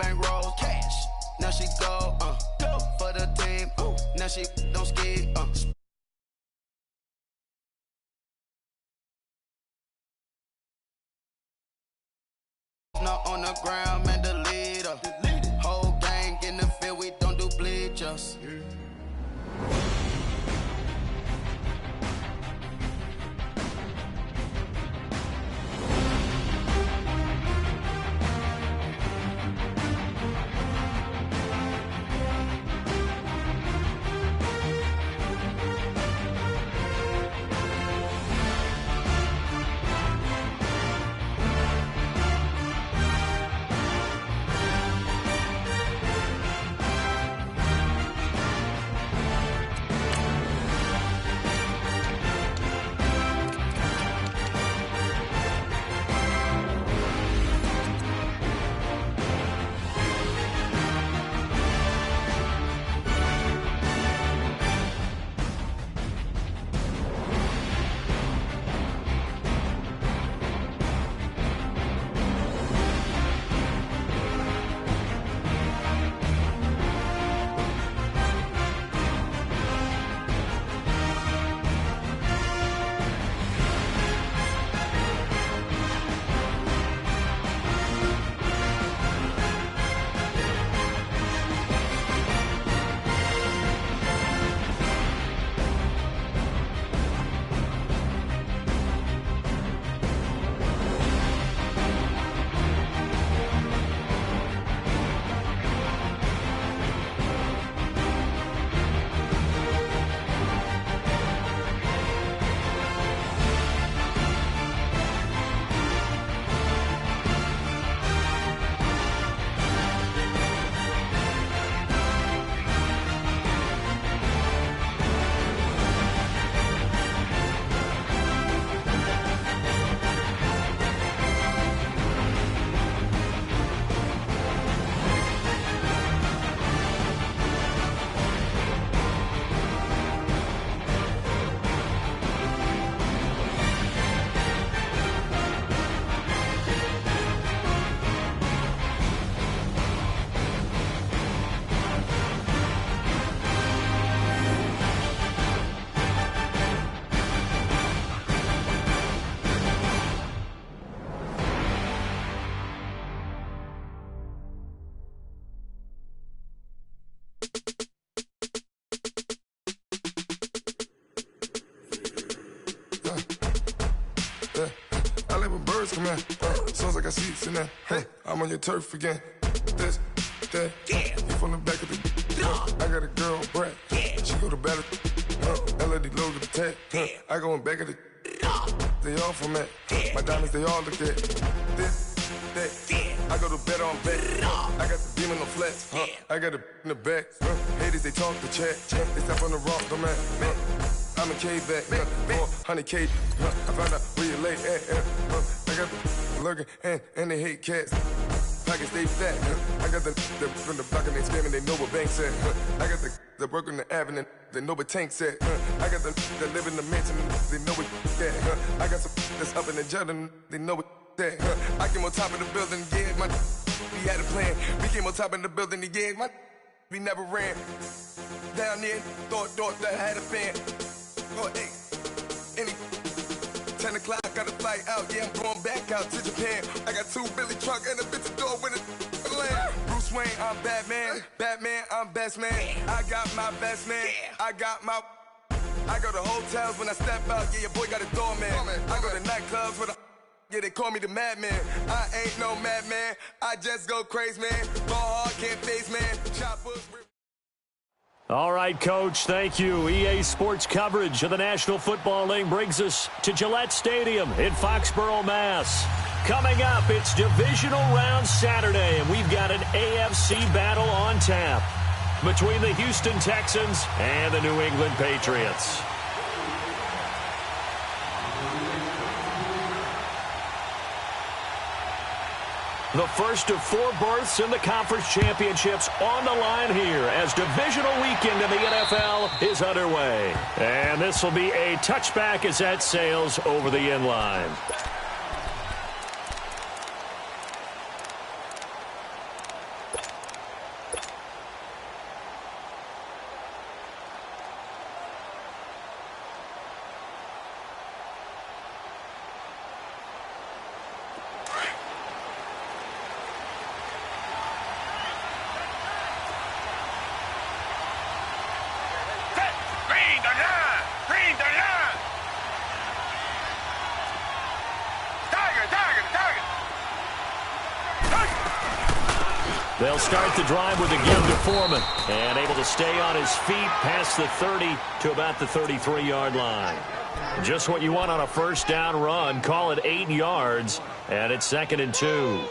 bankroll, cash. Now she go for the team. Now she don't ski. On the ground, man, the leader. Whole gang in the field, we don't do bleachers. I let my birds come in. Sounds like I see seats in there. Hey, I'm on your turf again. This, that, yeah. You from the back of the. I got a girl, Brad. Yeah. She go to battle. LED logo the tag. I go in back of the. They all from that. My diamonds, they all look at. This, that. I go to bed on bed. I got the demon on flats. I got it in the back. Haters, they talk the chat. They step on the rock, the man. I'm a K-back, 400K. I found out where you lay at. I got the lurking and they hate cats. Pockets stay fat. I got the from the block and they screaming, they know what banks at. I got the work on the avenue, they know what tanks at. I got the live in the mansion, they know what that. I got some that's up in the Jordan, they know what that. I came on top of the building, yeah, we had a plan. We came on top of the building, yeah, we never ran. Down there, thought that I had a fan. Oh, hey, 10 o'clock, got a flight out, yeah, I'm going back out to Japan. I got 2 Billy truck and a bitch door with a land. Bruce Wayne, I'm Batman, I'm best man. I got my best man, I go to hotels when I step out, yeah, your boy got a doorman. I go to nightclubs with a, yeah, they call me the madman. I ain't no madman, I just go crazy, man. Ball hard, can't face, man. Choppers. All right, Coach, thank you. EA Sports coverage of the National Football League brings us to Gillette Stadium in Foxborough, Mass. Coming up, it's Divisional Round Saturday, and we've got an AFC battle on tap between the Houston Texans and the New England Patriots. The first of 4 berths in the conference championships on the line here as divisional weekend in the NFL is underway. And this will be a touchback as that sails over the end line. They'll start the drive with a give to Foreman. And able to stay on his feet past the 30 to about the 33-yard line. Just what you want on a first down run. Call it 8 yards. And it's 2nd and 2.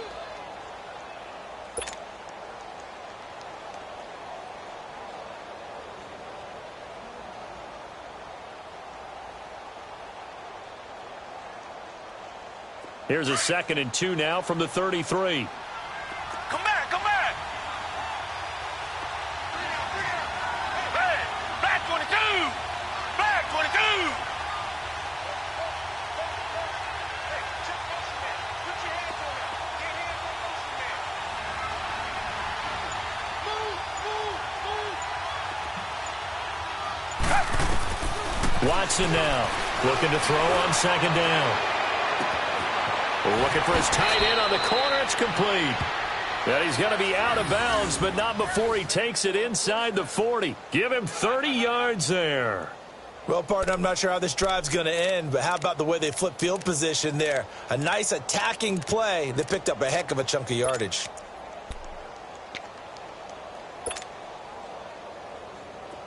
Here's a 2nd and 2 now from the 33. Come back, come back. Back 22. Back 22. Watson now looking to throw on 2nd down. Looking for his tight end on the corner. It's complete. And he's going to be out of bounds, but not before he takes it inside the 40. Give him 30 yards there. Well, partner, I'm not sure how this drive's going to end, but how about the way they flip field position there? A nice attacking play. They picked up a heck of a chunk of yardage.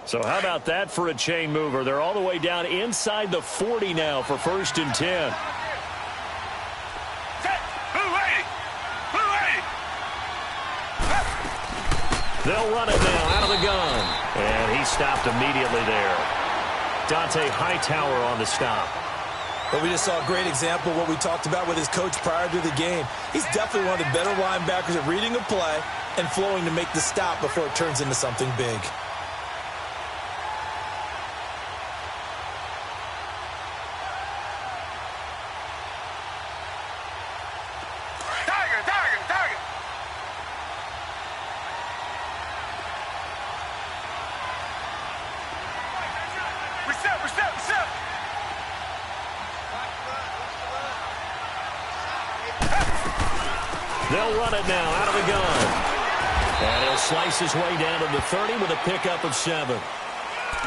So how about that for a chain mover? They're all the way down inside the 40 now for 1st and 10. They'll run it now out of the gun. And he stopped immediately there. Dante Hightower on the stop. But we just saw a great example of what we talked about with his coach prior to the game. He's definitely one of the better linebackers at reading a play and flowing to make the stop before it turns into something big. They'll run it now out of the gun. And he'll slice his way down to the 30 with a pickup of 7.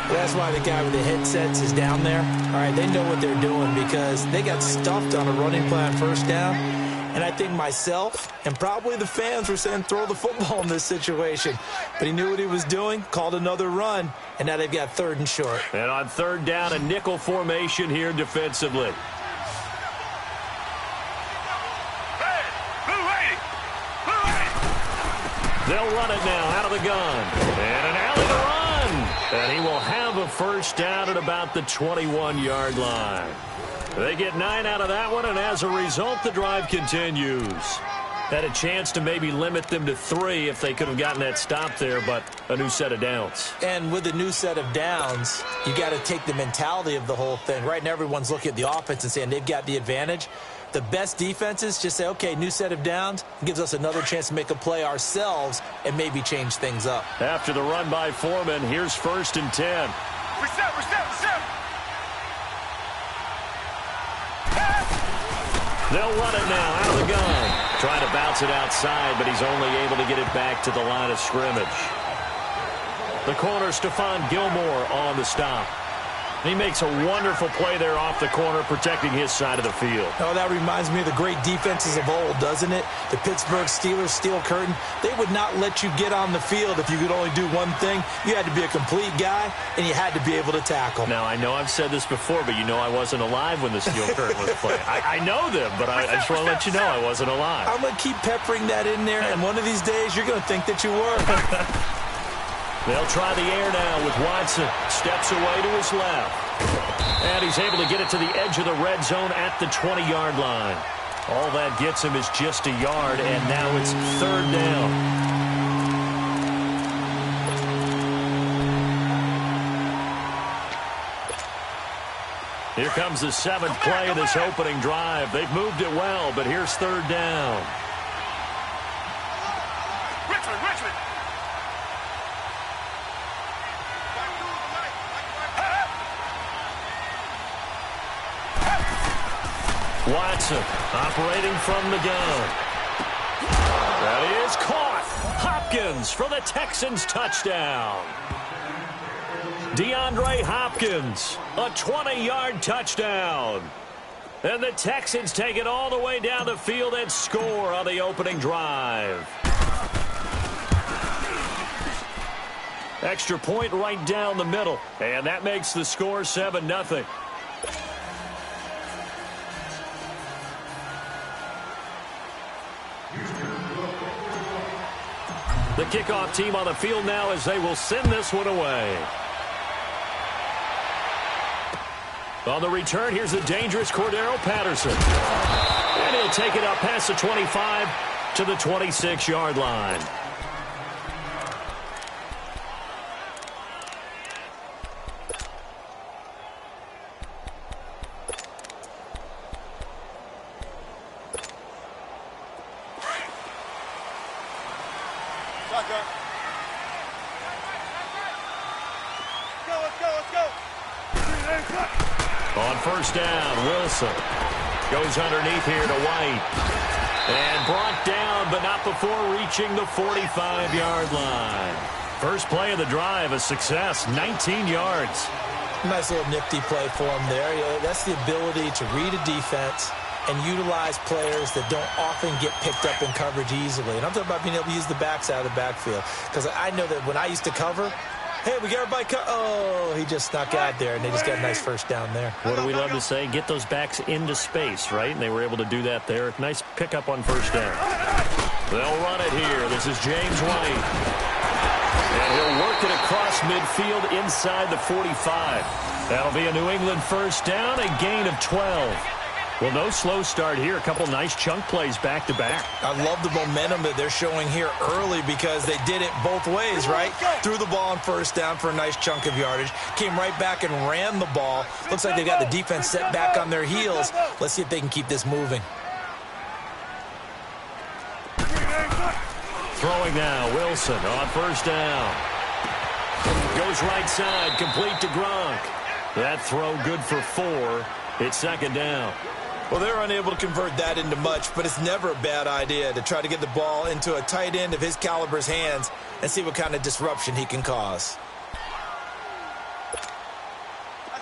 That's why the guy with the headsets is down there. All right, they know what they're doing because they got stuffed on a running play on 1st down. And I think myself and probably the fans were saying throw the football in this situation. But he knew what he was doing, called another run, and now they've got 3rd and short. And on 3rd down, a nickel formation here defensively. They'll run it now out of the gun. And an alley to run. And he will have a 1st down at about the 21-yard line. They get 9 out of that one, and as a result, the drive continues. Had a chance to maybe limit them to 3 if they could have gotten that stop there, but a new set of downs. And with a new set of downs, you got to take the mentality of the whole thing. Right now, everyone's looking at the offense and saying they've got the advantage. The best defenses just say, okay, new set of downs, gives us another chance to make a play ourselves and maybe change things up. After the run by Foreman, here's 1st and 10. Reset. They'll run it now out of the gun. Trying to bounce it outside, but he's only able to get it back to the line of scrimmage. The corner, Stephon Gilmore on the stop. He makes a wonderful play there off the corner, protecting his side of the field. Oh, that reminds me of the great defenses of old, doesn't it? The Pittsburgh Steelers, steel curtain. They would not let you get on the field if you could only do one thing. You had to be a complete guy, and you had to be able to tackle. Now, I know I've said this before, but you know I wasn't alive when the steel curtain was playing. I know them, but I just want to let you know I wasn't alive. I'm going to keep peppering that in there, and one of these days you're going to think that you were. They'll try the air now with Watson. Steps away to his left. And he's able to get it to the edge of the red zone at the 20-yard line. All that gets him is just a yard, and now it's 3rd down. Here comes the 7th play of this opening drive. They've moved it well, but here's 3rd down. Richmond. Watson operating from the gun. That is caught. Hopkins for the Texans touchdown. DeAndre Hopkins, a 20-yard touchdown. And the Texans take it all the way down the field and score on the opening drive. Extra point right down the middle. And that makes the score 7-0. The kickoff team on the field now as they will send this one away. On the return, here's the dangerous Cordero Patterson. And he'll take it up past the 25 to the 26-yard line. On first down, Wilson goes underneath here to White. And brought down, but not before reaching the 45-yard line. First play of the drive, a success, 19 yards. Nice little nifty play for him there. That's the ability to read a defense and utilize players that don't often get picked up in coverage easily. And I'm talking about being able to use the backs out of the backfield. Because I know that when I used to cover, hey, we got everybody oh, he just snuck out there, and they just got a nice first down there. What do we love to say? Get those backs into space, right? And they were able to do that there. Nice pickup on first down. They'll run it here. This is James White. And he'll work it across midfield inside the 45. That'll be a New England first down, a gain of 12. Well, no slow start here. A couple nice chunk plays back-to-back. I love the momentum that they're showing here early because they did it both ways, right? Threw the ball on first down for a nice chunk of yardage. Came right back and ran the ball. Looks like they got the defense set back on their heels. Let's see if they can keep this moving. Throwing now, Wilson on first down. Goes right side, complete to Gronk. That throw good for 4. It's second down. Well, they're unable to convert that into much, but it's never a bad idea to try to get the ball into a tight end of his caliber's hands and see what kind of disruption he can cause.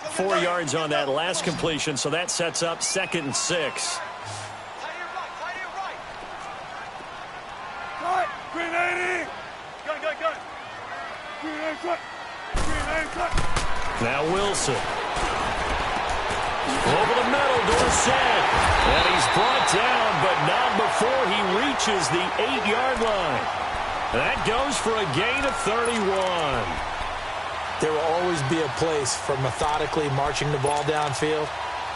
4 yards on that last completion, so that sets up 2nd and 6. Green 80! Gun! Green 80 cut! Green 80 cut! Now Wilson. Over the middle, Dorsett. And he's brought down, but not before he reaches the 8-yard line. That goes for a gain of 31. There will always be a place for methodically marching the ball downfield.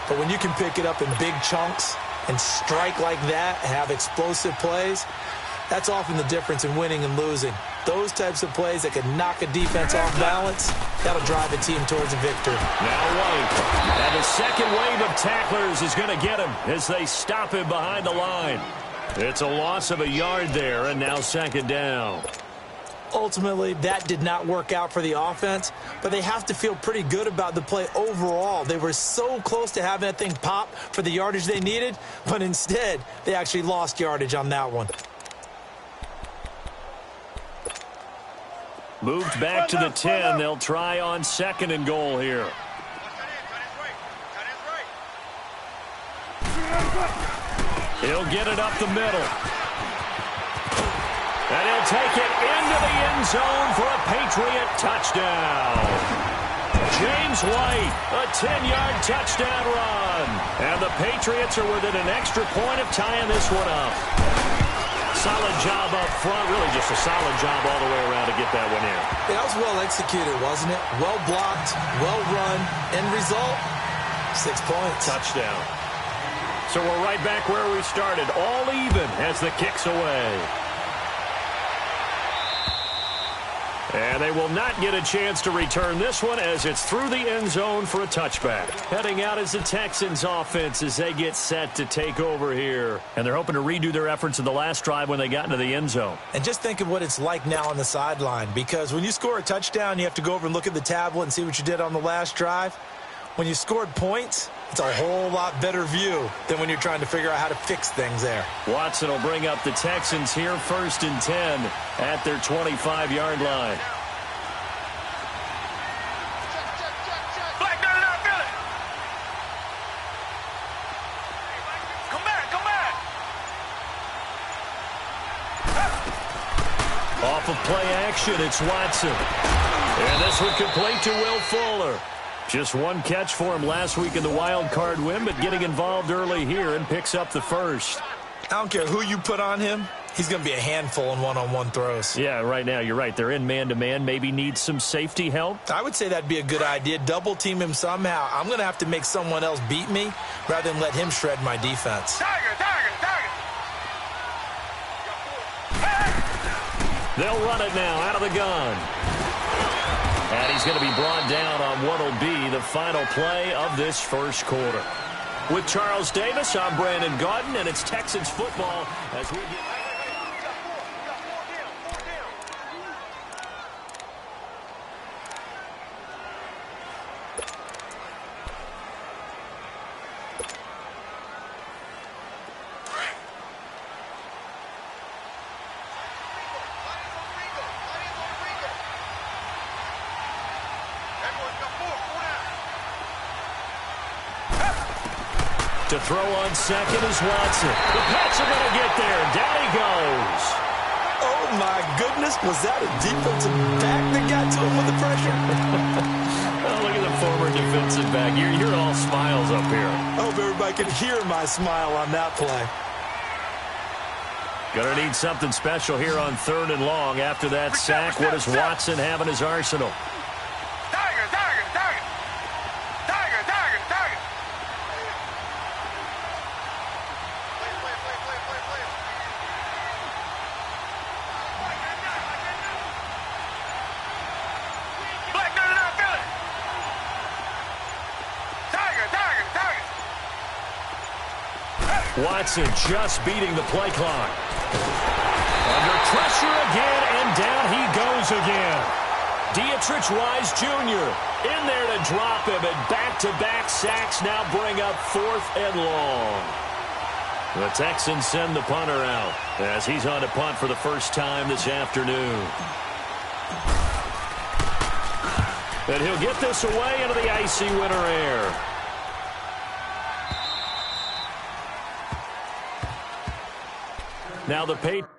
But when you can pick it up in big chunks and strike like that, have explosive plays, that's often the difference in winning and losing. Those types of plays that can knock a defense off balance, that'll drive a team towards a victory. Now White. And the second wave of tacklers is going to get him as they stop him behind the line. It's a loss of a yard there, and now second down. Ultimately, that did not work out for the offense, but they have to feel pretty good about the play overall. They were so close to having that thing pop for the yardage they needed, but instead, they actually lost yardage on that one. Moved back to the 10. They'll try on 2nd and goal here. He'll get it up the middle. And he'll take it into the end zone for a Patriot touchdown. James White, a 10-yard touchdown run. And the Patriots are within an extra point of tying this one up. Solid job up front. Really just a solid job all the way around to get that one in. That was well executed, wasn't it? Well blocked, well run. End result, 6 points. Touchdown. So we're right back where we started. All even as the kick's away. And they will not get a chance to return this one as it's through the end zone for a touchback. Heading out is the Texans offense as they get set to take over here. And they're hoping to redo their efforts in the last drive when they got into the end zone. And just think of what it's like now on the sideline, because when you score a touchdown, you have to go over and look at the tablet and see what you did on the last drive. When you scored points, it's a whole lot better view than when you're trying to figure out how to fix things there. Watson will bring up the Texans here 1st and 10 at their 25-yard line. Black gun it out, feel it. Come back. Off of play action, it's Watson. And this one complete to Will Fuller. Just one catch for him last week in the wild card win, but getting involved early here and picks up the first. I don't care who you put on him. He's going to be a handful in one-on-one throws. Yeah, right now, you're right. They're in man-to-man. Maybe need some safety help. I would say that'd be a good idea. Double-team him somehow. I'm going to have to make someone else beat me rather than let him shred my defense. They'll run it now out of the gun. And he's going to be brought down on what will be the final play of this first quarter. With Charles Davis, I'm Brandon Gaudin, and it's Texans football as we get... To throw on second is Watson. The Pats are going to get there. Down he goes. Oh, my goodness. Was that a defensive back that got to him with the pressure? Oh, look at the former defensive back. You're all smiles up here. I hope everybody can hear my smile on that play. Going to need something special here on 3rd and long. After that sack, what does Watson have in his arsenal? Watson just beating the play clock. Under pressure again, and down he goes again. Dietrich Wise Jr. in there to drop him, and back-to-back sacks now bring up 4th and long. The Texans send the punter out as he's on to punt for the first time this afternoon. And he'll get this away into the icy winter air. Now the Patriots.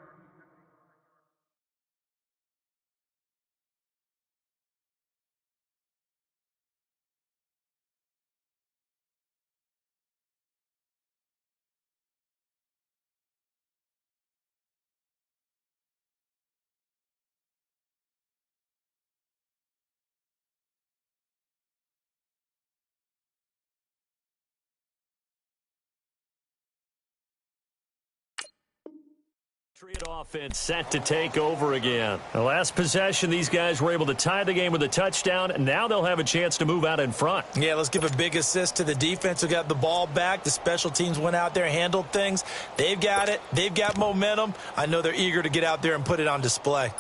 Patriot offense set to take over again. The last possession, these guys were able to tie the game with a touchdown, and now they'll have a chance to move out in front. Yeah, let's give a big assist to the defense who got the ball back. The special teams went out there, handled things. They've got it. They've got momentum. I know they're eager to get out there and put it on display.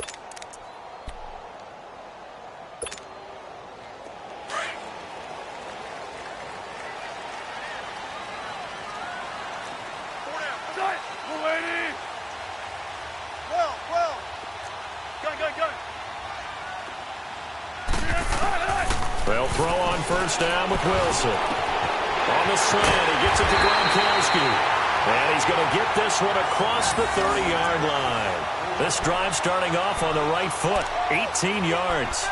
They'll throw on first down with Wilson. On the slant, he gets it to Gronkowski. And he's going to get this one across the 30-yard line. This drive starting off on the right foot, 18 yards.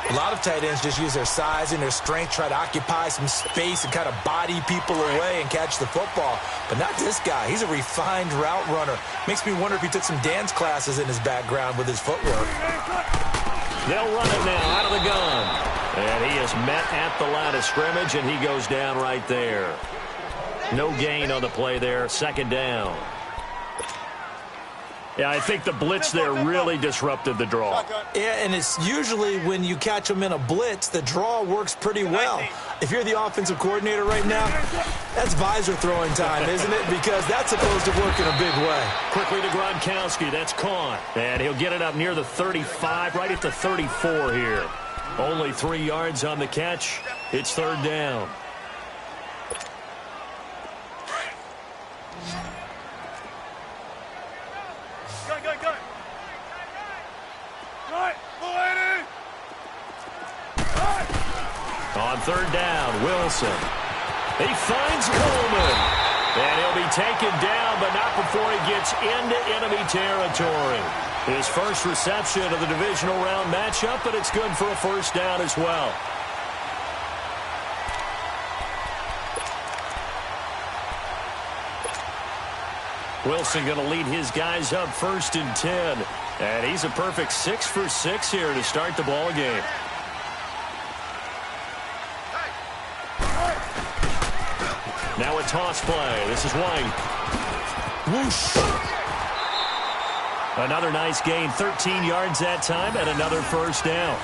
A lot of tight ends just use their size and their strength, try to occupy some space and kind of body people away and catch the football. But not this guy. He's a refined route runner. Makes me wonder if he took some dance classes in his background with his footwork. They'll run it now out of the gun. And he is met at the line of scrimmage, and he goes down right there. No gain on the play there. 2nd down. Yeah, I think the blitz there really disrupted the draw. Yeah, and it's usually when you catch them in a blitz, the draw works pretty well. If you're the offensive coordinator right now, that's visor throwing time, isn't it? Because that's supposed to work in a big way. Quickly to Gronkowski. That's caught. And he'll get it up near the 35, right at the 34 here. Only 3 yards on the catch. It's 3rd down. On 3rd down, Wilson. He finds Coleman. And he'll be taken down, but not before he gets into enemy territory. His first reception of the divisional round matchup, but it's good for a first down as well. Wilson going to lead his guys up 1st and 10. And he's a perfect 6 for 6 here to start the ball game. Now a toss play. This is White. Whoosh. Another nice gain, 13 yards that time, and another first down.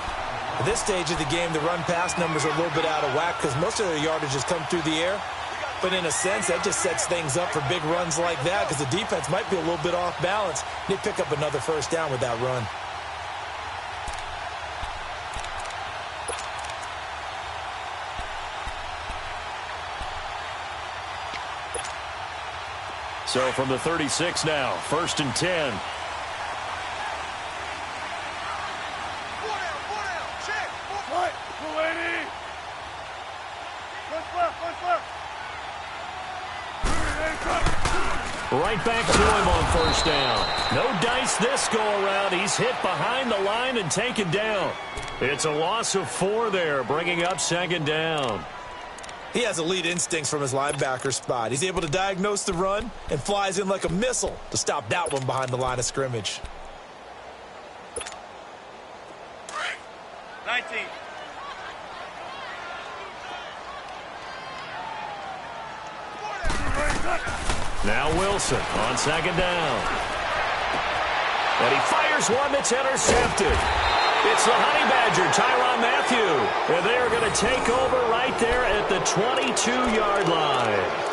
At this stage of the game, the run-pass numbers are a little bit out of whack because most of their yardage has come through the air. But in a sense, that just sets things up for big runs like that because the defense might be a little bit off balance. They pick up another first down with that run. So from the 36 now, 1st and 10. Right, 280. What's left? Right back to him on first down. No dice this go-around. He's hit behind the line and taken down. It's a loss of 4 there, bringing up 2nd down. He has elite instincts from his linebacker spot. He's able to diagnose the run and flies in like a missile to stop that one behind the line of scrimmage. 19. Now Wilson on 2nd down. And he fires one that's intercepted. It's the Honey Badger, Tyrann Mathieu. And they are going to take over right there at the 22-yard line.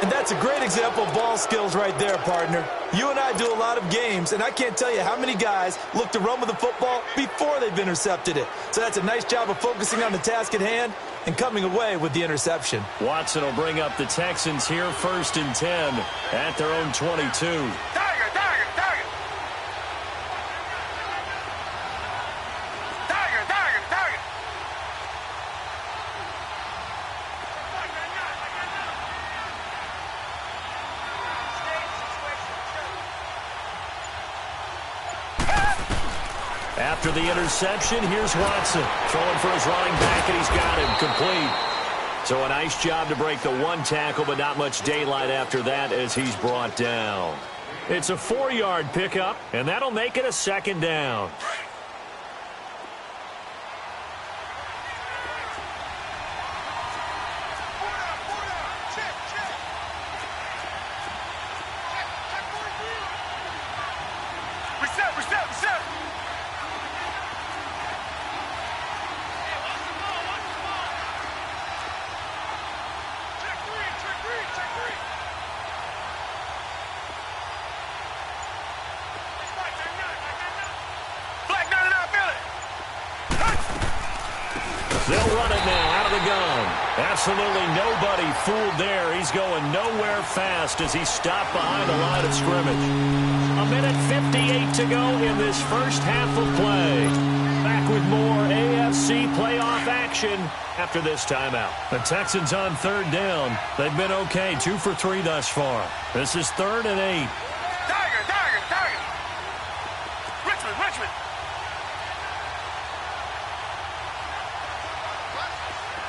And that's a great example of ball skills right there, partner. You and I do a lot of games, and I can't tell you how many guys look to run with the football before they've intercepted it. So that's a nice job of focusing on the task at hand and coming away with the interception. Watson will bring up the Texans here 1st and 10 at their own 22. After the interception, here's Watson throwing for his running back, and he's got him complete. So a nice job to break the 1 tackle, but not much daylight after that as he's brought down. It's a 4-yard pickup, and that'll make it a 2nd down. They'll run it now out of the gun. Absolutely nobody fooled there. He's going nowhere fast as he's stopped behind the line of scrimmage. 1:58 to go in this first half of play. Back with more AFC playoff action after this timeout. The Texans on 3rd down. They've been okay, 2 for 3 thus far. This is 3rd and 8. Tiger. Richmond.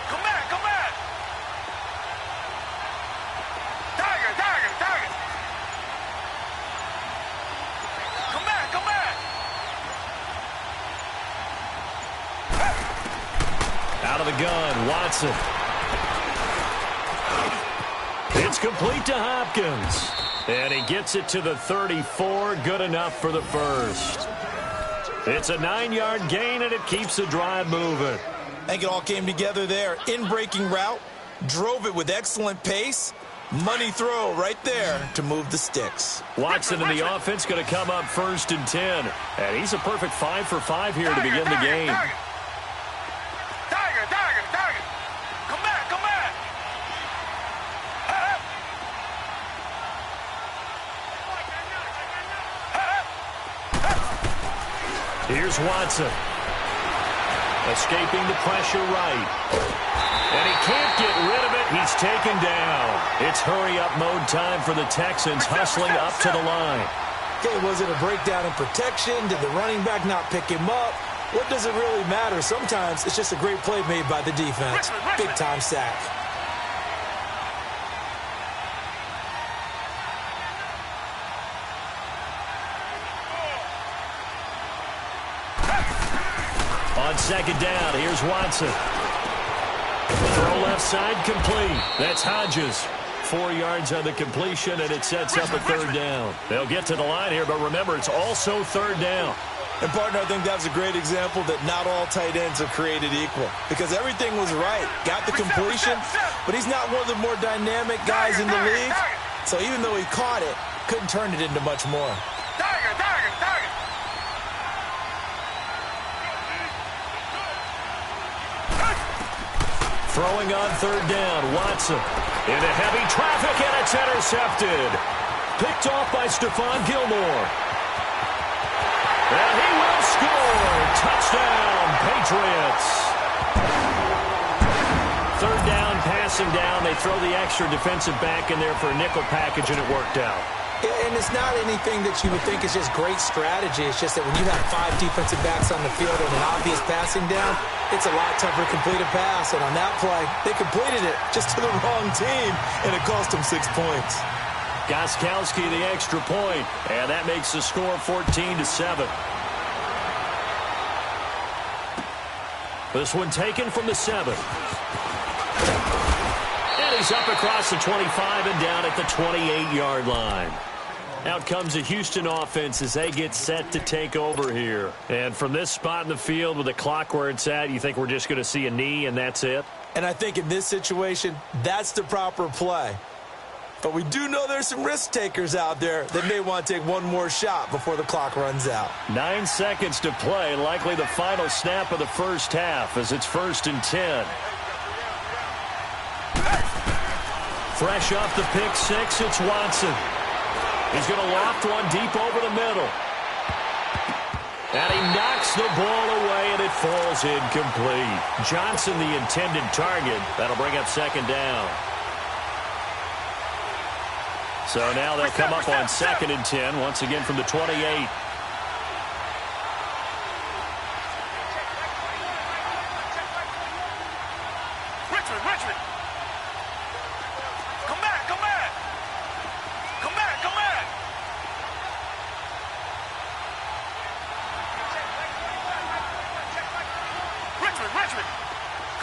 Come back. Tiger. Come back. Out of the gun, Watson. It's complete to Hopkins. And he gets it to the 34. Good enough for the first. It's a 9-yard gain, and it keeps the drive moving. I think it all came together there. In-breaking route, drove it with excellent pace. Money throw right there to move the sticks. Watson in the offense going to come up 1st and 10. And he's a perfect 5 for 5 here to begin the game. Tiger. Come back. Here's Watson. Escaping the pressure right. And he can't get rid of it. He's taken down. It's hurry-up mode time for the Texans, hustling up to the line. Okay, was it a breakdown in protection? Did the running back not pick him up? What does it really matter? Sometimes it's just a great play made by the defense. Big-time sack. On second down, here's Watson. Throw left side, complete. That's Hodges. 4 yards on the completion, and it sets up a third down. They'll get to the line here, but remember, it's also third down. And, partner, I think that was a great example that not all tight ends are created equal because everything was right. Got the completion, but he's not one of the more dynamic guys in the league. So even though he caught it, couldn't turn it into much more. Throwing on third down, Watson. Into heavy traffic, and it's intercepted. Picked off by Stephon Gilmore. And he will score. Touchdown, Patriots. Third down, passing down. They throw the extra defensive back in there for a nickel package, and it worked out. And it's not anything that you would think is just great strategy. It's just that when you have 5 defensive backs on the field and an obvious passing down, it's a lot tougher to complete a pass. And on that play, they completed it just to the wrong team, and it cost them 6 points. Gostkowski the extra point, and that makes the score 14-7. This one taken from the 7. And he's up across the 25 and down at the 28-yard line. Out comes the Houston offense as they get set to take over here. And from this spot in the field with the clock where it's at, you think we're just going to see a knee and that's it? And I think in this situation, that's the proper play. But we do know there's some risk takers out there that may want to take one more shot before the clock runs out. 9 seconds to play, likely the final snap of the first half as it's 1st and 10. Fresh off the pick 6, it's Watson. He's going to loft one deep over the middle. And he knocks the ball away, and it falls incomplete. Johnson, the intended target. That'll bring up second down. So now they'll come up on 2nd and 10, once again from the 28. Richmond. Come back. Come back. Richmond.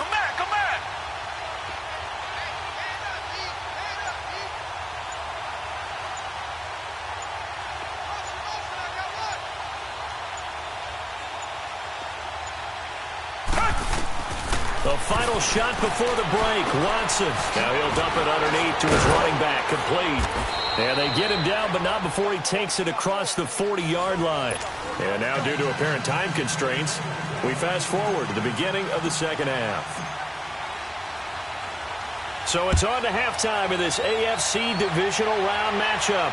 Come back. The final shot before the break, Watson. Now he'll dump it underneath to his running back, complete. And they get him down, but not before he takes it across the 40-yard line. And now, due to apparent time constraints, we fast forward to the beginning of the second half. So it's on to halftime in this AFC divisional round matchup.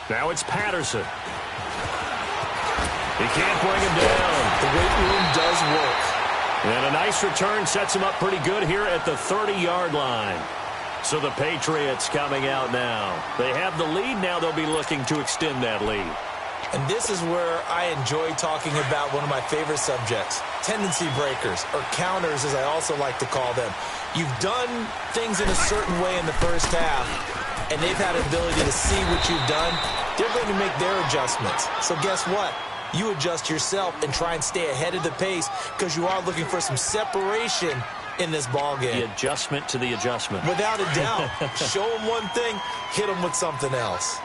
Now it's Patterson. He can't bring him down. The weight room does work. And a nice return sets him up pretty good here at the 30-yard line. So the Patriots coming out now. They have the lead. Now they'll be looking to extend that lead. And this is where I enjoy talking about one of my favorite subjects, tendency breakers, or counters as I also like to call them. You've done things in a certain way in the first half, and they've had an ability to see what you've done. They're going to make their adjustments. So guess what? You adjust yourself and try and stay ahead of the pace because you are looking for some separation in this ball game. The adjustment to the adjustment. Without a doubt. Show them one thing, hit them with something else.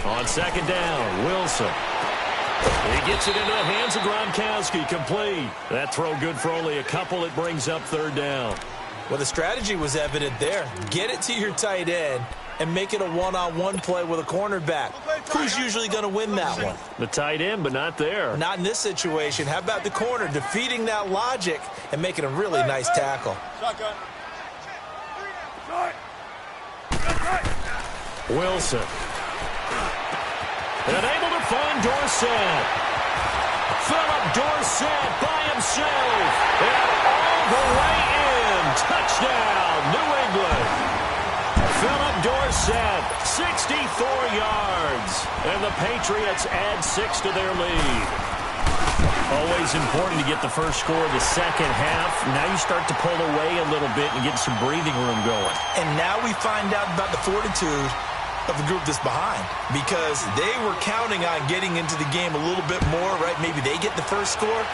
On second down, Wilson. He gets it into the hands of Gronkowski, complete. That throw good for only a couple. It brings up third down. Well, the strategy was evident there. Get it to your tight end and make it a one-on-one play with a cornerback. Who's usually going to win that one? The tight end, but not there. Not in this situation. How about the corner defeating that logic and making a really nice tackle? Wilson. And able to find Dorsett. Philip Dorsett by himself. And all the way in. Touchdown, New England. Dorsett, 64 yards. And the Patriots add 6 to their lead. Always important to get the first score of the second half. Now you start to pull away a little bit and get some breathing room going. And now we find out about the fortitude of the group that's behind, because they were counting on getting into the game a little bit more, right? Maybe they get the first score.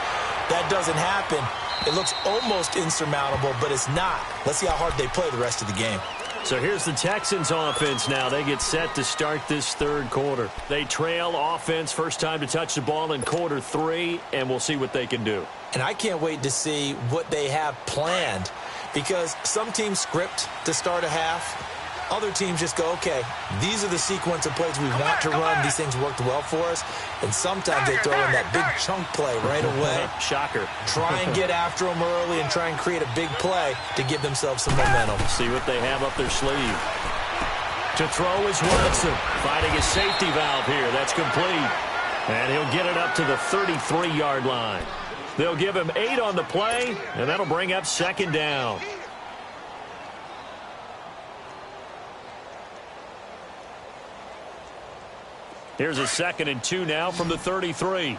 That doesn't happen. It looks almost insurmountable, but it's not. Let's see how hard they play the rest of the game. So here's the Texans offense now. They get set to start this third quarter. They trail offense, first time to touch the ball in quarter 3, and we'll see what they can do. And I can't wait to see what they have planned, because some teams script to start a half. Other teams just go, okay, these are the sequence of plays we want to run. These things worked well for us. And sometimes they throw in that big chunk play right away. Shocker. Try and get after them early and try and create a big play to give themselves some momentum. See what they have up their sleeve. To throw is Watson, finding a safety valve here. That's complete. And he'll get it up to the 33-yard line. They'll give him 8 on the play, and that'll bring up second down. Here's a 2nd and 2 now from the 33.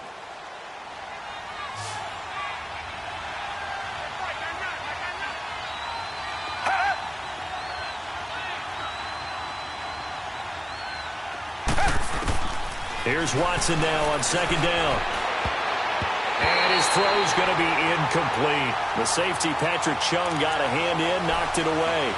Here's Watson now on 2nd down. And his throw's going to be incomplete. The safety, Patrick Chung, got a hand in, knocked it away.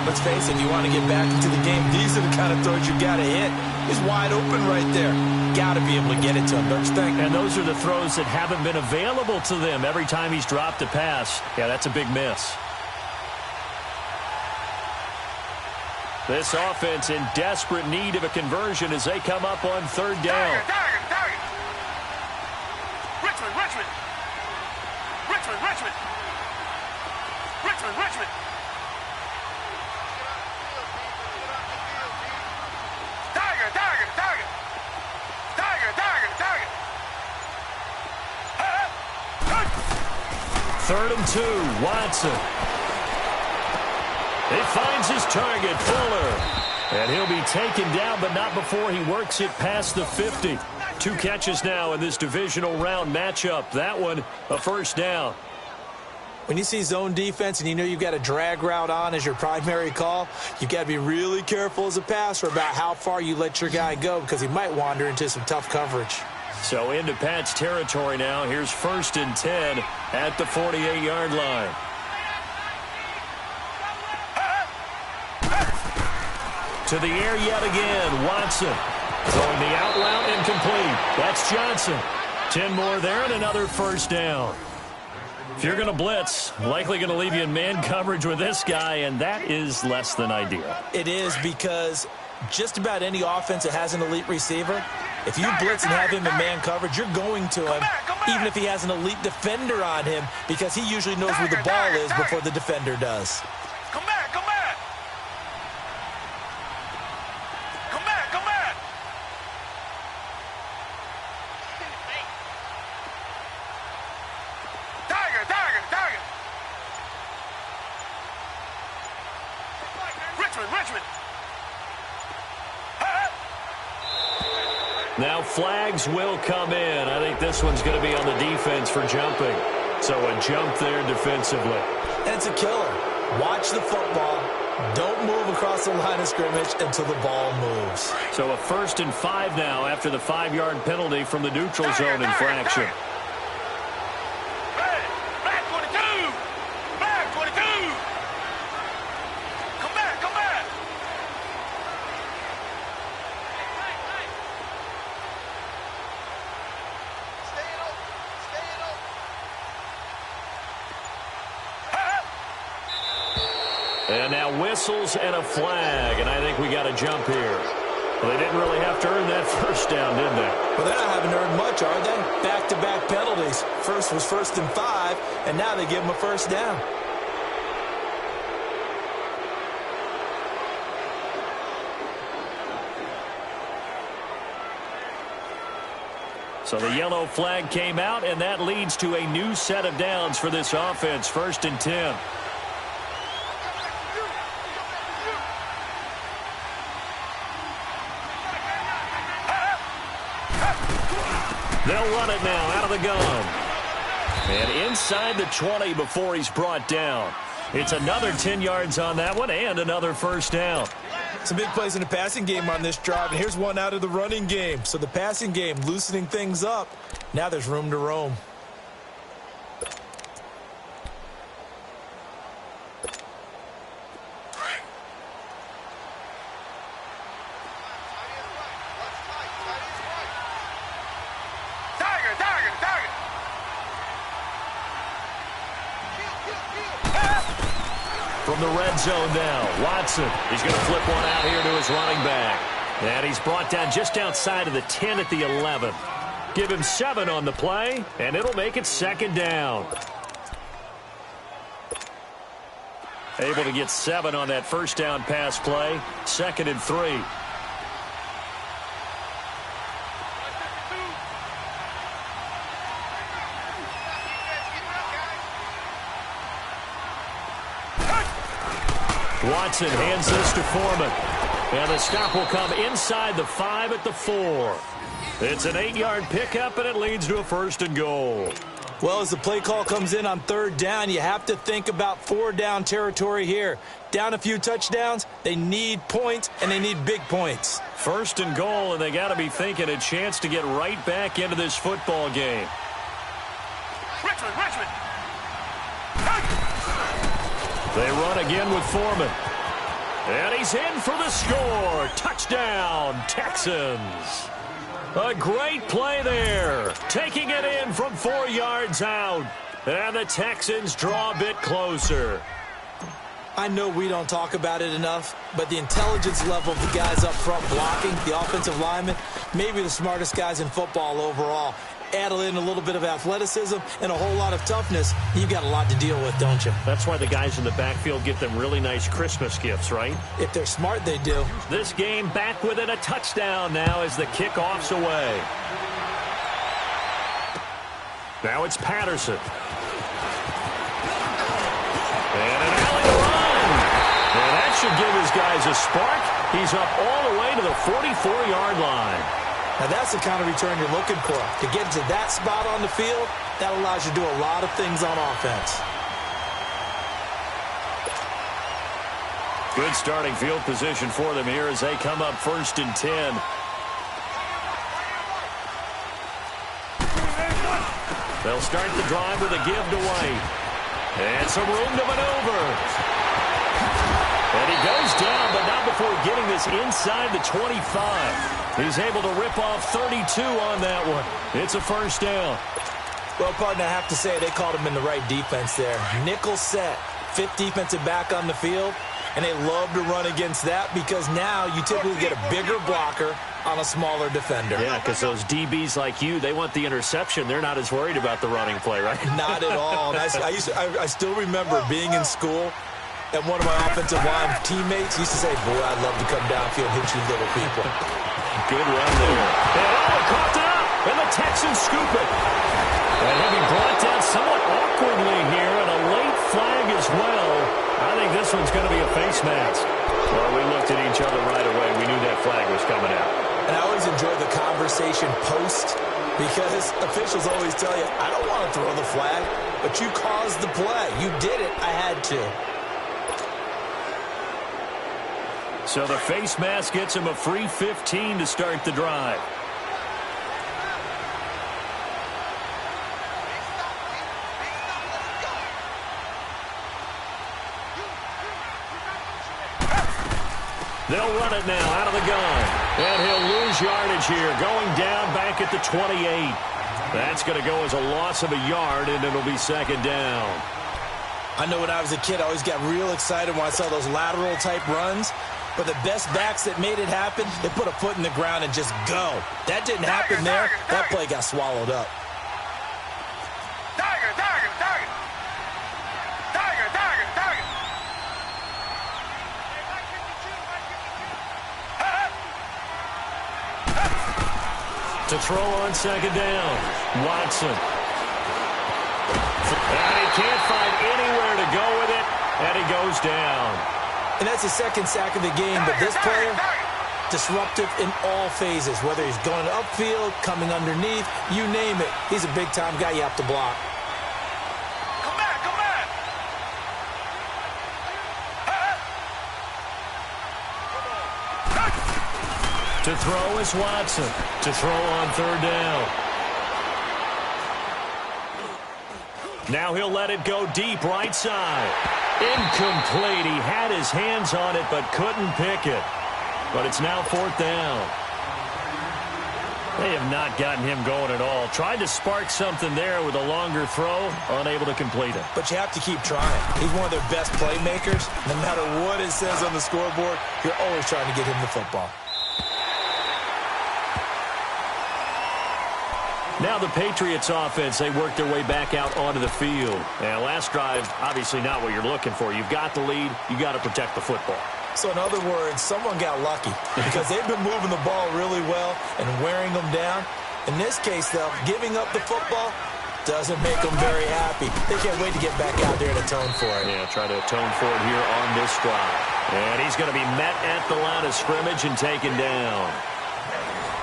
Let's face it, you want to get back into the game. These are the kind of throws you got to hit. He's wide open right there. Got to be able to get it to him, don't you think? And those are the throws that haven't been available to them every time he's dropped a pass. Yeah, that's a big miss. This offense in desperate need of a conversion as they come up on 3rd down. Richmond. Third and 2, Watson. He finds his target, Fuller. And he'll be taken down, but not before he works it past the 50. 2 catches now in this divisional round matchup. That one, a first down. When you see zone defense and you know you've got a drag route on as your primary call, you've got to be really careful as a passer about how far you let your guy go, because he might wander into some tough coverage. So into Pat's territory now. Here's 1st and 10 at the 48-yard line. To the air yet again, Watson. Throwing the out route incomplete. That's Johnson. 10 more there and another first down. If you're going to blitz, likely going to leave you in man coverage with this guy, and that is less than ideal. It is, because just about any offense that has an elite receiver, if you blitz and have him in man coverage, you're going to him, even if he has an elite defender on him, because he usually knows where the ball is before the defender does. Come back. Richmond. Now flags will come in. I think this one's going to be on the defense for jumping. So a jump there defensively. And it's a killer. Watch the football. Don't move across the line of scrimmage until the ball moves. So a 1st and 5 now after the 5-yard penalty from the neutral zone infraction. And now whistles and a flag, and I think we got a jump here. Well, they didn't really have to earn that first down, did they? Well, they haven't earned much, are they? Back-to-back penalties. First was 1st and 5, and now they give them a first down. So the yellow flag came out, and that leads to a new set of downs for this offense. 1st and 10. They'll run it now out of the gun. And inside the 20 before he's brought down. It's another 10 yards on that one and another first down. Some big plays in the passing game on this drive, and here's one out of the running game. So the passing game loosening things up. Now there's room to roam. From the red zone now, Watson. He's going to flip one out here to his running back. And he's brought down just outside of the 10 at the 11. Give him 7 on the play, and it'll make it second down. Able to get 7 on that first down pass play. 2nd and 3. Watson hands this to Foreman. And the stop will come inside the 5 at the 4. It's an 8-yard pickup, and it leads to a 1st and goal. Well, as the play call comes in on 3rd down, you have to think about 4-down territory here. Down a few touchdowns, they need points, and they need big points. 1st and goal, and they got to be thinking a chance to get right back into this football game. Richmond! They run again with Foreman. And he's in for the score. Touchdown, Texans. A great play there. Taking it in from 4 yards out. And the Texans draw a bit closer. I know we don't talk about it enough, but the intelligence level of the guys up front blocking, the offensive linemen, maybe the smartest guys in football overall. Add in a little bit of athleticism and a whole lot of toughness, you've got a lot to deal with, don't you? That's why the guys in the backfield get them really nice Christmas gifts, right? If they're smart, they do. This game back within a touchdown now as the kickoff's away. Now it's Patterson. And an alley run. And that should give his guys a spark. He's up all the way to the 44-yard line. Now, that's the kind of return you're looking for. To get to that spot on the field, that allows you to do a lot of things on offense. Good starting field position for them here as they come up 1st and 10. They'll start the drive with a give to White. And some room to maneuver. And he goes down, but not before getting this inside the 25. He's able to rip off 32 on that one. It's a 1st down. Well, partner, I have to say they called him in the right defense there. Nickel set, 5th defensive back on the field, and they love to run against that because now you typically get a bigger blocker on a smaller defender. Yeah, because those DBs like you, they want the interception. They're not as worried about the running play, right? Not at all. And I still remember being in school, and one of my offensive line teammates used to say, boy, I'd love to come downfield and hit you little people. Good run there. And coughed it up, and the Texans scoop it. And he'll be brought down somewhat awkwardly here, and a late flag as well. I think this one's going to be a face mask. Well, we looked at each other right away. We knew that flag was coming out. And I always enjoy the conversation post because officials always tell you, I don't want to throw the flag, but you caused the play. You did it. I had to. So the face mask gets him a free 15 to start the drive. They'll run it now out of the gun. And he'll lose yardage here, going down back at the 28. That's going to go as a loss of a yard, and it'll be 2nd down. I know when I was a kid, I always got real excited when I saw those lateral-type runs. But the best backs that made it happen, they put a foot in the ground and just go. That didn't happen there. That play got swallowed up. To throw on 2nd down, Watson. And he can't find anywhere to go with it, and he goes down. And that's the 2nd sack of the game, but this player, disruptive in all phases, whether he's going upfield, coming underneath, you name it. He's a big-time guy you have to block. Come back, come back. To throw is Watson. To throw on third down. Now he'll let it go deep right side. Incomplete. He had his hands on it but couldn't pick it. But it's now fourth down. They have not gotten him going at all. Tried to spark something there with a longer throw, unable to complete it. But you have to keep trying. He's one of their best playmakers. No matter what it says on the scoreboard, you're always trying to get him the football. Now the Patriots offense, they work their way back out onto the field. And last drive, obviously not what you're looking for. You've got the lead. You've got to protect the football. So in other words, someone got lucky because they've been moving the ball really well and wearing them down. In this case, though, giving up the football doesn't make them very happy. They can't wait to get back out there and atone for it. Yeah, try to atone for it here on this drive. And he's going to be met at the line of scrimmage and taken down.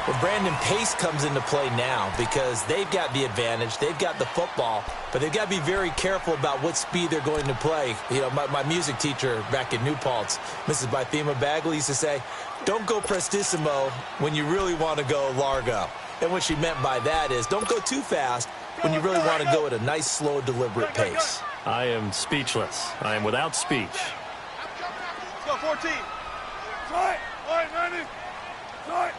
Well, Brandon, pace comes into play now because they've got the advantage. They've got the football, but they've got to be very careful about what speed they're going to play. You know, my music teacher back in New Paltz, Mrs. Bythema Bagley, used to say, don't go prestissimo when you really want to go largo. And what she meant by that is don't go too fast when you really want to go at a nice, slow, deliberate pace. I am speechless. I am without speech. Let's go, 14. Try. All right, Randy. Try.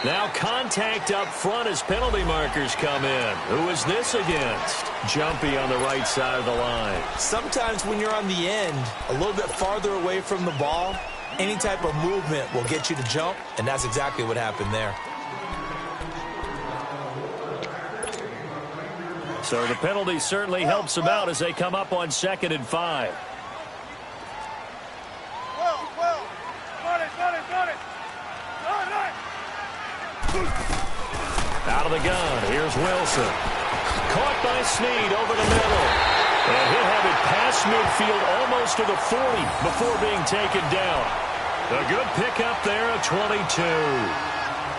Now contact up front as penalty markers come in. Who is this against? Jumpy on the right side of the line. Sometimes when you're on the end, a little bit farther away from the ball, any type of movement will get you to jump, and that's exactly what happened there. So the penalty certainly helps them out as they come up on 2nd and 5. Well. Got it. Out of the gun, here's Wilson. Caught by Snead over the middle. And he'll have it past midfield almost to the 40 before being taken down. A good pickup there at 22.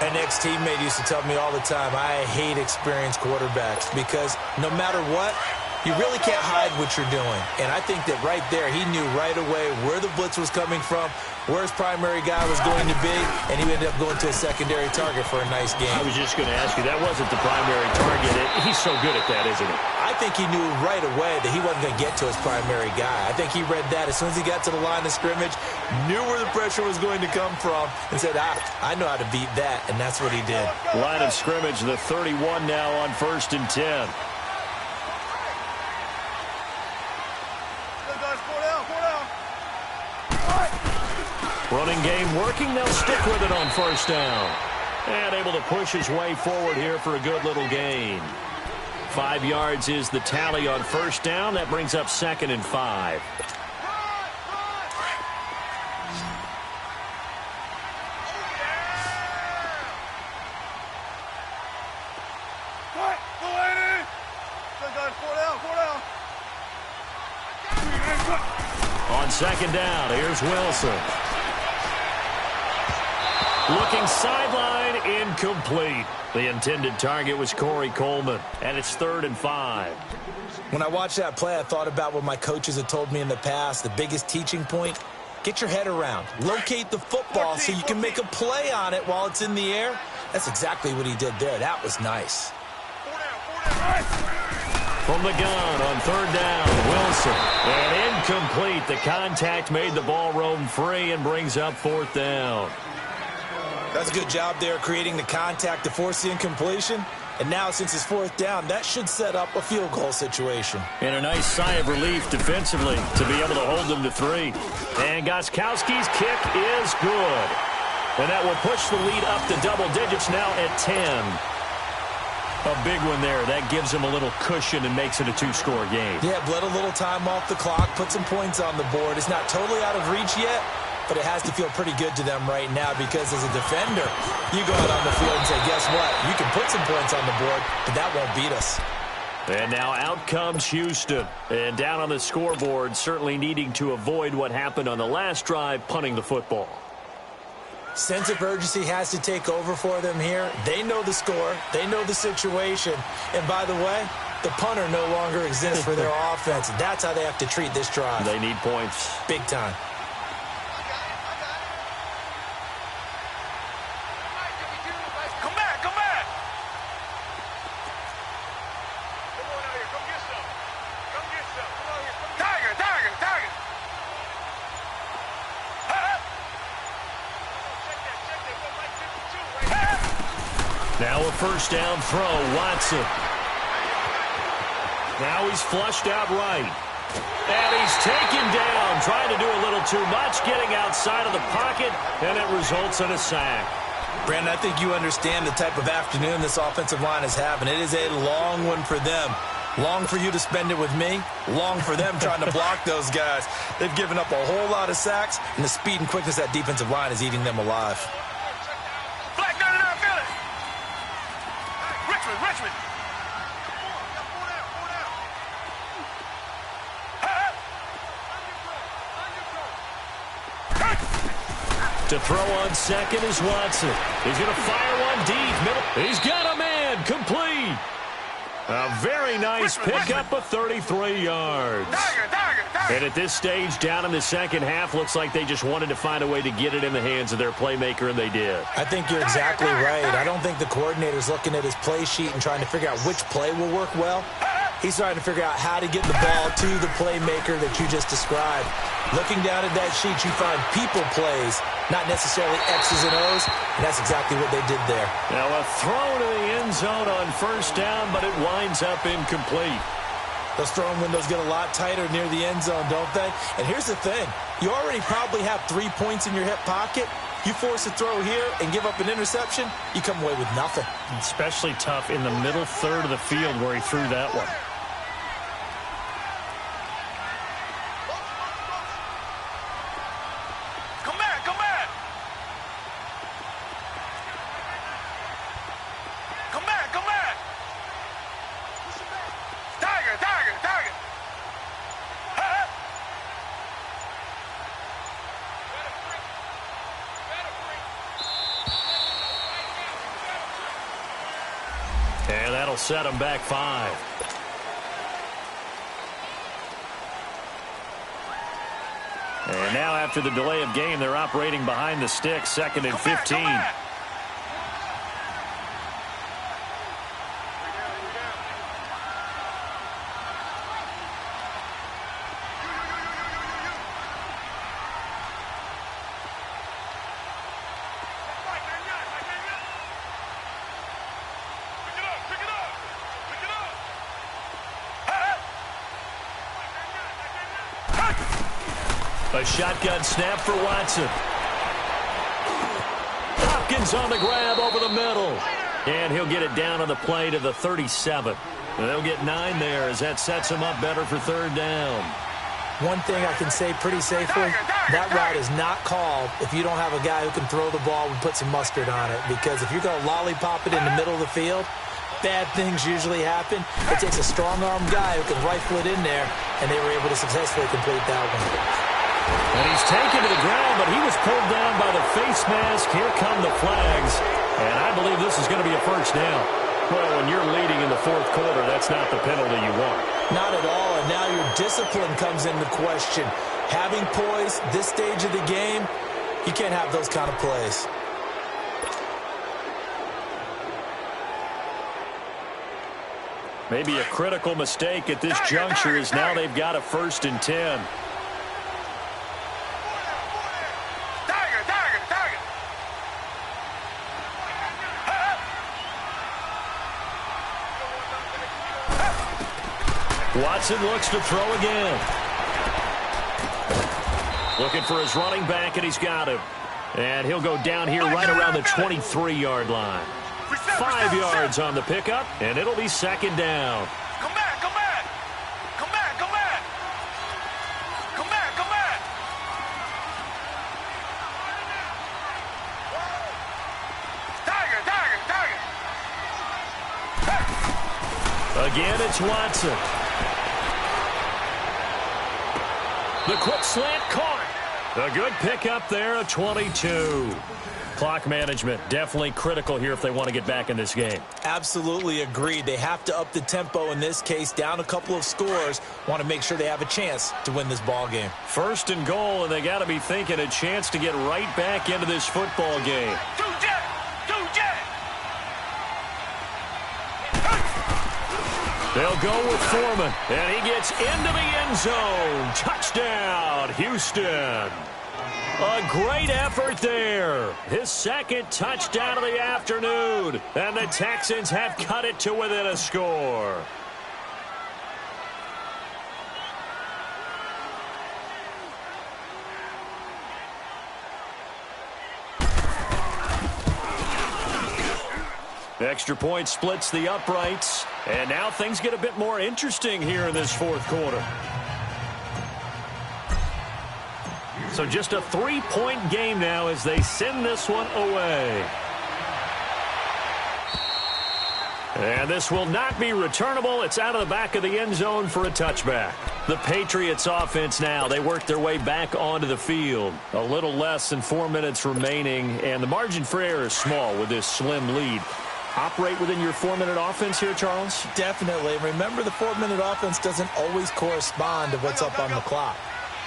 An ex-teammate used to tell me all the time, I hate experienced quarterbacks because no matter what, you really can't hide what you're doing. And I think that right there, he knew right away where the blitz was coming from, where his primary guy was going to be, and he ended up going to a secondary target for a nice game. I was just going to ask you, that wasn't the primary target. He's so good at that, isn't he? I think he knew right away that he wasn't going to get to his primary guy. I think he read that as soon as he got to the line of scrimmage, knew where the pressure was going to come from, and said, I know how to beat that, and that's what he did. Line of scrimmage, the 31 now on 1st and 10. Running game working. They'll stick with it on 1st down. And able to push his way forward here for a good little gain. 5 yards is the tally on 1st down. That brings up 2nd and 5. On 2nd down, here's Wilson. Looking sideline, incomplete. The intended target was Corey Coleman, and it's 3rd and 5. When I watched that play, I thought about what my coaches had told me in the past. The biggest teaching point, get your head around. Locate the football so you can make a play on it while it's in the air. That's exactly what he did there. That was nice. From the gun on 3rd down, Wilson. And incomplete. The contact made the ball roam free and brings up 4th down. That's a good job there creating the contact to force the incompletion. And now, since it's 4th down, that should set up a field goal situation. And a nice sigh of relief defensively to be able to hold them to 3. And Gostkowski's kick is good. And that will push the lead up to double digits now at 10. A big one there. That gives them a little cushion and makes it a 2-score game. Yeah, bled a little time off the clock, put some points on the board. It's not totally out of reach yet, but it has to feel pretty good to them right now because as a defender, you go out on the field and say, guess what? You can put some points on the board, but that won't beat us. And now out comes Houston. And down on the scoreboard, certainly needing to avoid what happened on the last drive, punting the football. Sense of urgency has to take over for them here. They know the score. They know the situation. And by the way, the punter no longer exists for their offense. That's how they have to treat this drive. They need points. Big time. Come back, come back. Come on out here, come get some. Come get some. Come out here, come get some. Tiger, tiger, tiger. Now a first down throw, Watson. Now he's flushed out right. And he's taken down, trying to do a little too much, getting outside of the pocket, and it results in a sack. Brandon, I think you understand the type of afternoon this offensive line is having. It is a long one for them. Long for you to spend it with me. Long for them trying to block those guys. They've given up a whole lot of sacks, and the speed and quickness of that defensive line is eating them alive. Flag 99, feel it. Richmond. To throw on second is Watson. He's going to fire one deep. Middle. He's got a man. Complete. A very nice pickup of 33 yards. And at this stage, down in the second half, looks like they just wanted to find a way to get it in the hands of their playmaker, and they did. I think you're exactly right. I don't think the coordinator's looking at his play sheet and trying to figure out which play will work well. He's trying to figure out how to get the ball to the playmaker that you just described. Looking down at that sheet, you find people plays, not necessarily X's and O's, and that's exactly what they did there. Now a throw to the end zone on first down, but it winds up incomplete. Those throwing windows get a lot tighter near the end zone, don't they? And here's the thing. You already probably have 3 points in your hip pocket. You force a throw here and give up an interception, you come away with nothing. Especially tough in the middle third of the field where he threw that one. And that'll set them back 5. And now after the delay of game, they're operating behind the sticks, 2nd and 15. A shotgun snap for Watson. Hopkins on the grab over the middle. And he'll get it down on the play to the 37. They'll get 9 there as that sets him up better for 3rd down. One thing I can say pretty safely, that route is not called if you don't have a guy who can throw the ball and put some mustard on it. Because if you're going to lollipop it in the middle of the field, bad things usually happen. It takes a strong-arm guy who can rifle it in there, and they were able to successfully complete that one. And he's taken to the ground, but he was pulled down by the face mask. Here come the flags. And I believe this is going to be a first down. Well, when you're leading in the 4th quarter, that's not the penalty you want. Not at all, and now your discipline comes into question. Having poise this stage of the game, you can't have those kind of plays. Maybe a critical mistake at this juncture is now they've got a 1st and 10. Watson looks to throw again. Looking for his running back, and he's got him. And he'll go down here right around the 23-yard line. 5 yards on the pickup, and it'll be 2nd down. Come back, come back. Come back, come back. Come back, come back. Tiger. Again, it's Watson. The quick slant caught. A good pickup there, a 22. Clock management, definitely critical here if they want to get back in this game. Absolutely agreed. They have to up the tempo in this case, down a couple of scores. Want to make sure they have a chance to win this ball game. 1st and goal, and they got to be thinking a chance to get right back into this football game. They'll go with Foreman, and he gets into the end zone. Touchdown, Houston. A great effort there. His 2nd touchdown of the afternoon. And the Texans have cut it to within a score. Extra point splits the uprights. And now things get a bit more interesting here in this 4th quarter. So just a 3-point game now as they send this one away. And this will not be returnable. It's out of the back of the end zone for a touchback. The Patriots offense now, they work their way back onto the field. A little less than 4 minutes remaining, and the margin for error is small with this slim lead. Operate within your 4-minute offense here, Charles? Definitely. Remember, the 4-minute offense doesn't always correspond to what's up on the clock.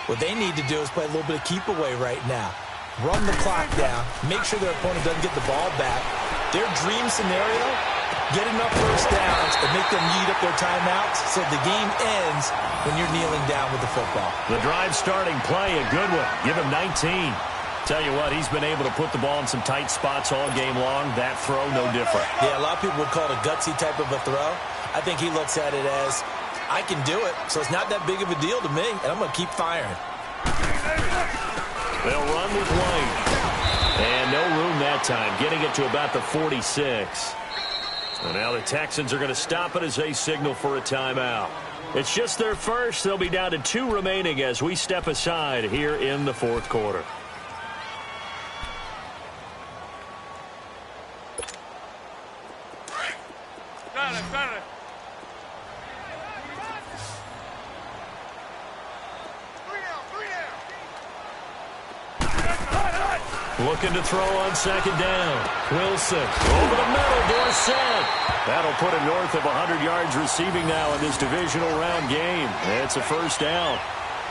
What they need to do is play a little bit of keep away right now. Run the clock down. Make sure their opponent doesn't get the ball back. Their dream scenario, get enough first downs and make them eat up their timeouts so the game ends when you're kneeling down with the football. The drive starting play, a good one. Give him 19. Tell you what, he's been able to put the ball in some tight spots all game long. That throw, no different. Yeah, a lot of people would call it a gutsy type of a throw. I think he looks at it as, I can do it, so it's not that big of a deal to me, and I'm going to keep firing. They'll run with White. And no room that time, getting it to about the 46. So now the Texans are going to stop it as they signal for a timeout. It's just their first. They'll be down to 2 remaining as we step aside here in the 4th quarter. Looking to throw on 2nd down. Wilson over the middle, Dorsett. That'll put him north of 100 yards receiving now in this divisional round game. It's a 1st down.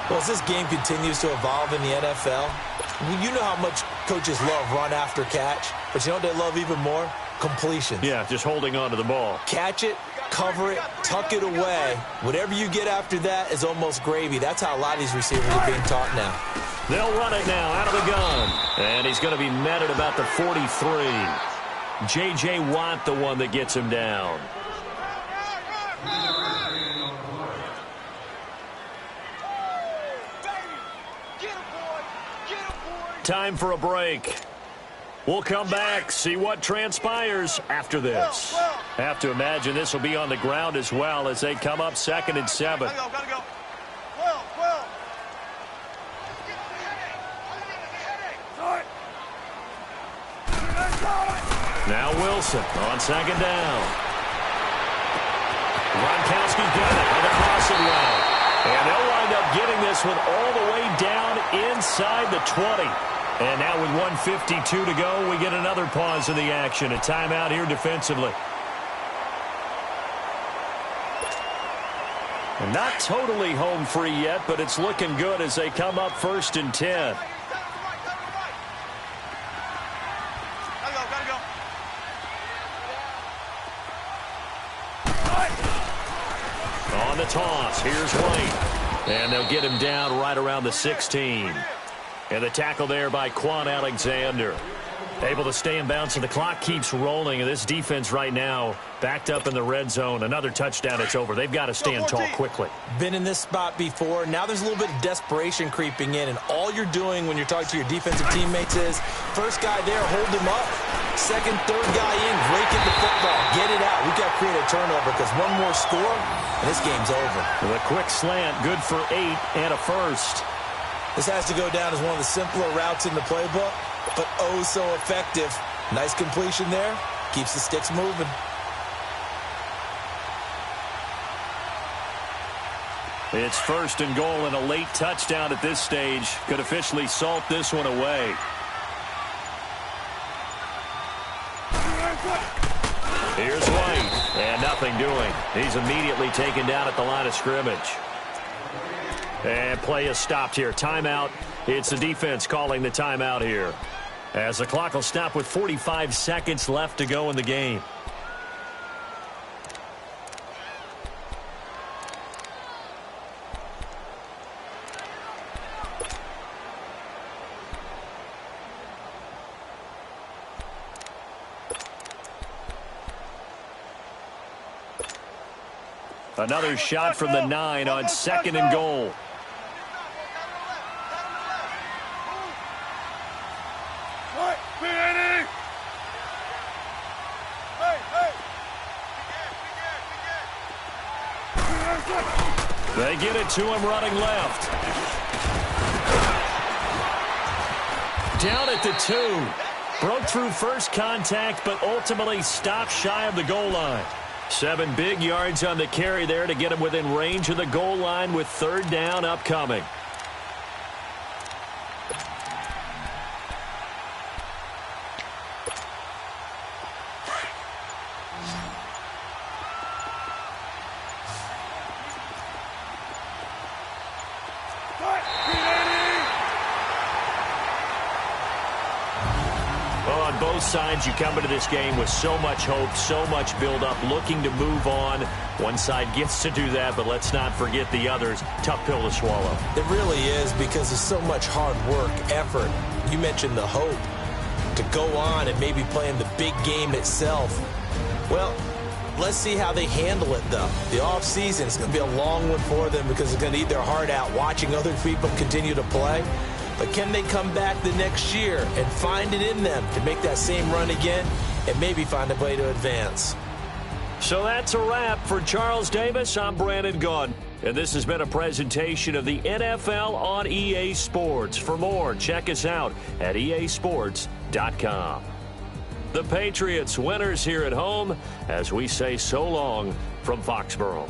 Well, as this game continues to evolve in the NFL, you know how much coaches love run after catch, but you know what they love even more? Completions. Yeah, just holding on to the ball. Catch it, cover it, tuck it away. Whatever you get after that is almost gravy. That's how a lot of these receivers are being taught now. They'll run it now out of the gun. And he's going to be met at about the 43. J.J. Watt, the one that gets him down. Time for a break. We'll come back, see what transpires after this. Have to imagine this will be on the ground as well as they come up 2nd and 7. Gotta go. Now Wilson on 2nd down. Gronkowski got it on the crossing route. And they'll wind up getting this one all the way down inside the 20. And now with 1:52 to go, we get another pause in the action. A timeout here defensively. And not totally home free yet, but it's looking good as they come up 1st and 10. On the toss, here's White. And they'll get him down right around the 16. And the tackle there by Quan Alexander. Able to stay in bounds, and the clock keeps rolling. And this defense right now backed up in the red zone. Another touchdown, it's over. They've got to stand tall quickly. Been in this spot before. Now there's a little bit of desperation creeping in. And all you're doing when you're talking to your defensive teammates is, first guy there, hold him up. Second, third guy in, break in the football. Get it out. We've got to create a turnover because one more score, and this game's over. The quick slant, good for 8 and a first. This has to go down as one of the simpler routes in the playbook, but oh so effective. Nice completion there. Keeps the sticks moving. It's 1st and goal, and a late touchdown at this stage could officially salt this one away. Here's White, and nothing doing. He's immediately taken down at the line of scrimmage. And play is stopped here. Timeout. It's the defense calling the timeout here, as the clock will stop with 45 seconds left to go in the game. Another shot from the 9 on 2nd and goal. They get it to him running left. Down at the 2. Broke through first contact, but ultimately stopped shy of the goal line. 7 big yards on the carry there to get him within range of the goal line with 3rd down upcoming. On both sides, you come into this game with so much hope, so much build-up, looking to move on. One side gets to do that, but let's not forget the others. Tough pill to swallow. It really is, because there's so much hard work, effort. You mentioned the hope to go on and maybe play in the big game itself. Well, let's see how they handle it, though. The offseason is going to be a long one for them, because they're going to eat their heart out watching other people continue to play. But can they come back the next year and find it in them to make that same run again and maybe find a way to advance? So that's a wrap for Charles Davis. I'm Brandon Gaudin, and this has been a presentation of the NFL on EA Sports. For more, check us out at easports.com. The Patriots winners here at home as we say so long from Foxborough.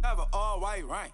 Have an all-white rank.